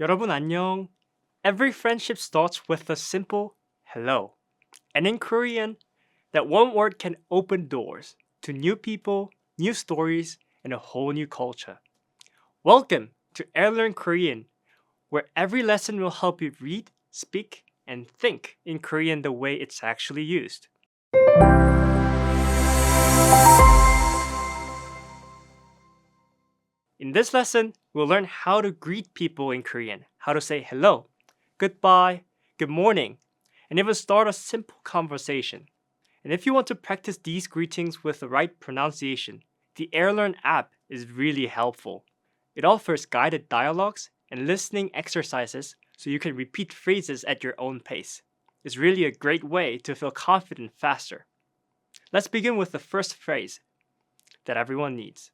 여러분 안녕. Every friendship starts with a simple hello. And in Korean, that one word can open doors to new people, new stories, and a whole new culture. Welcome to Airlearn Korean, where every lesson will help you read, speak, and think in Korean the way it's actually used. In this lesson, we'll learn how to greet people in Korean, how to say hello, goodbye, good morning, and even start a simple conversation. And if you want to practice these greetings with the right pronunciation, the Airlearn app is really helpful. It offers guided dialogues and listening exercises so you can repeat phrases at your own pace. It's really a great way to feel confident faster. Let's begin with the first phrase that everyone needs.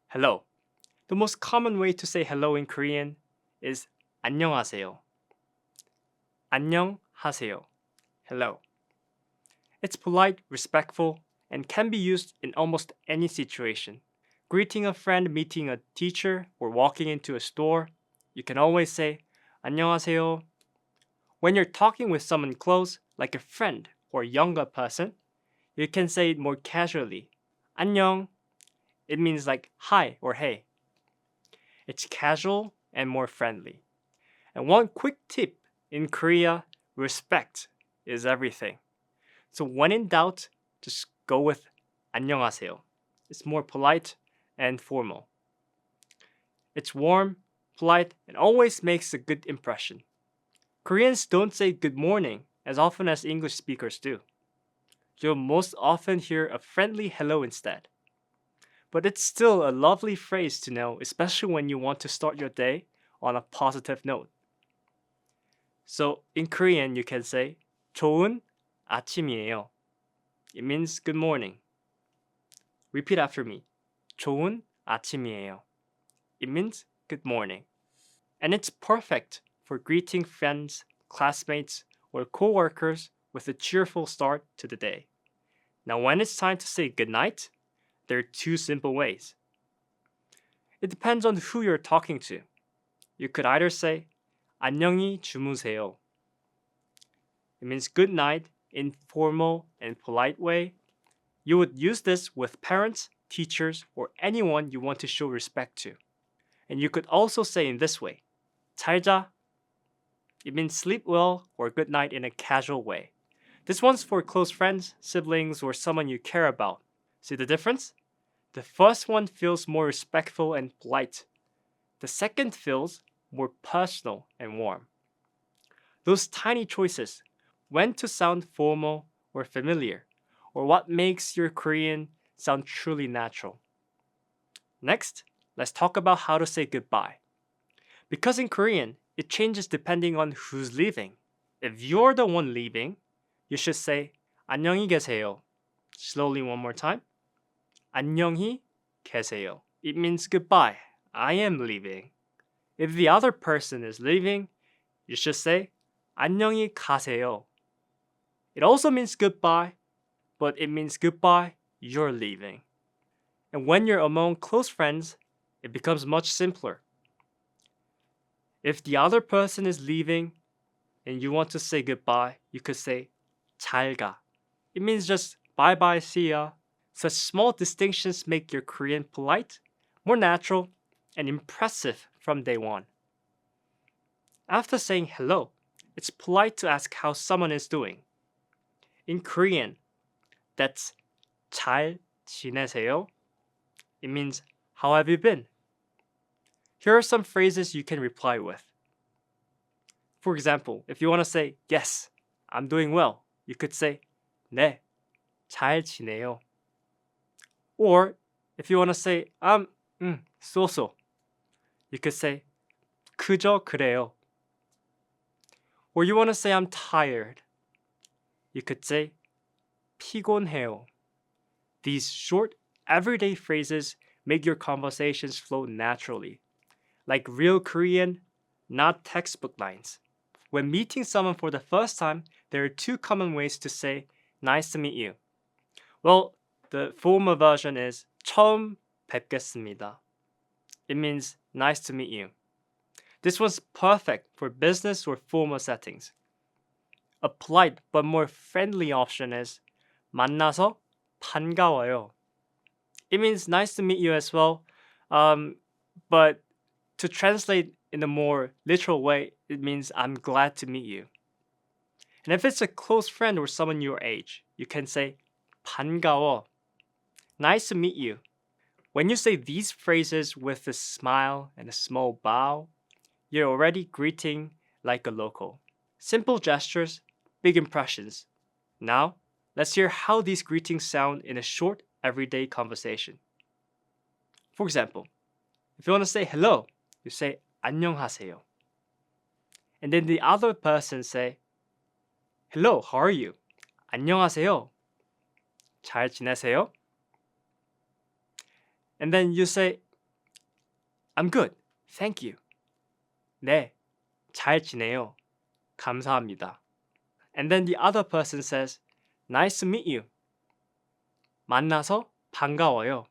Hello. The most common way to say hello in Korean is 안녕하세요. 안녕하세요. Hello. It's polite, respectful, and can be used in almost any situation. Greeting a friend, meeting a teacher, or walking into a store, you can always say 안녕하세요. When you're talking with someone close, like a friend or a younger person, you can say it more casually. 안녕. It means like hi or hey. It's casual and more friendly. And one quick tip in Korea, respect is everything. So when in doubt, just go with 안녕하세요. It's more polite and formal. It's warm, polite, and always makes a good impression. Koreans don't say good morning as often as English speakers do. You'll most often hear a friendly hello instead. But it's still a lovely phrase to know, especially when you want to start your day on a positive note. So in Korean, you can say 좋은 아침이에요. It means good morning. Repeat after me. 좋은 아침이에요. It means good morning. And it's perfect for greeting friends, classmates, or co-workers with a cheerful start to the day. Now when it's time to say goodnight, there are two simple ways. It depends on who you're talking to. You could either say 안녕히 주무세요. It means good night in formal and polite way. You would use this with parents, teachers, or anyone you want to show respect to. And you could also say in this way, 잘 자. It means sleep well or good night in a casual way. This one's for close friends, siblings, or someone you care about. See the difference? The first one feels more respectful and polite. The second feels more personal and warm. Those tiny choices, when to sound formal or familiar, or what makes your Korean sound truly natural. Next, let's talk about how to say goodbye. Because in Korean, it changes depending on who's leaving. If you're the one leaving, you should say 안녕히 계세요. Slowly one more time. 안녕히 계세요. It means goodbye. I am leaving. If the other person is leaving, you should say 안녕히 가세요. It also means goodbye, but it means goodbye, you're leaving. And when you're among close friends, it becomes much simpler. If the other person is leaving and you want to say goodbye, you could say 잘 가. It means just bye-bye, see ya. Such small distinctions make your Korean polite, more natural, and impressive from day one. After saying hello, it's polite to ask how someone is doing. In Korean, that's 잘 지내세요. It means how have you been? Here are some phrases you can reply with. For example, if you want to say yes, I'm doing well, you could say 네, 잘 지내요. Or if you want to say so-so, you could say 그저 그래요. Or you want to say I'm tired, you could say 피곤해요. These short, everyday phrases make your conversations flow naturally, like real Korean, not textbook lines. When meeting someone for the first time, there are two common ways to say nice to meet you. Well, the formal version is 처음 뵙겠습니다. It means nice to meet you. This one's perfect for business or formal settings. A polite but more friendly option is 만나서 반가워요. It means nice to meet you as well, but to translate in a more literal way, it means I'm glad to meet you. And if it's a close friend or someone your age, you can say 반가워. Nice to meet you. When you say these phrases with a smile and a small bow, you're already greeting like a local. Simple gestures, big impressions. Now, let's hear how these greetings sound in a short, everyday conversation. For example, if you want to say hello, you say 안녕하세요. And then the other person say, hello, how are you? 안녕하세요. 잘 지내세요? And then you say, I'm good, thank you. 네, 잘 지내요. 감사합니다. And then the other person says, nice to meet you. 만나서 반가워요.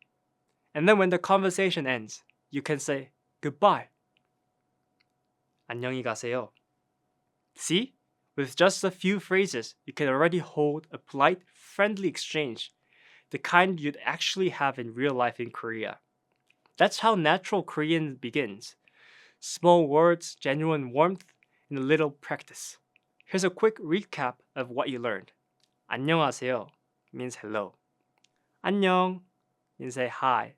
And then when the conversation ends, you can say goodbye. 안녕히 가세요. See? With just a few phrases, you can already hold a polite, friendly exchange, the kind you'd actually have in real life in Korea. That's how natural Korean begins. Small words, genuine warmth, and a little practice. Here's a quick recap of what you learned. 안녕하세요 means hello. 안녕 means say hi.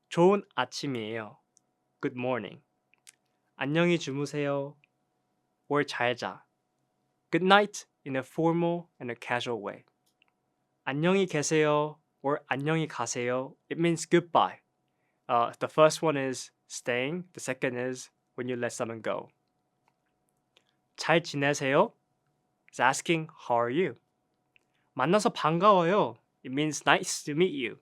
좋은 아침이에요. Good morning. 안녕히 주무세요 or 잘 자. Good night in a formal and a casual way. 안녕히 계세요 or 안녕히 가세요. It means goodbye. The first one is staying. The second is when you let someone go. 잘 지내세요 is asking how are you. 만나서 반가워요. It means nice to meet you.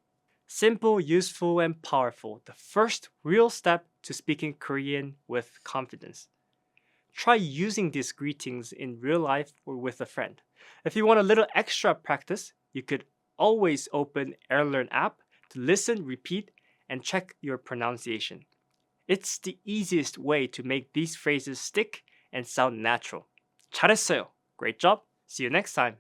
Simple, useful, and powerful. The first real step to speaking Korean with confidence. Try using these greetings in real life or with a friend. If you want a little extra practice, you could always open Airlearn app to listen, repeat, and check your pronunciation. It's the easiest way to make these phrases stick and sound natural. 잘했어요. Great job. See you next time.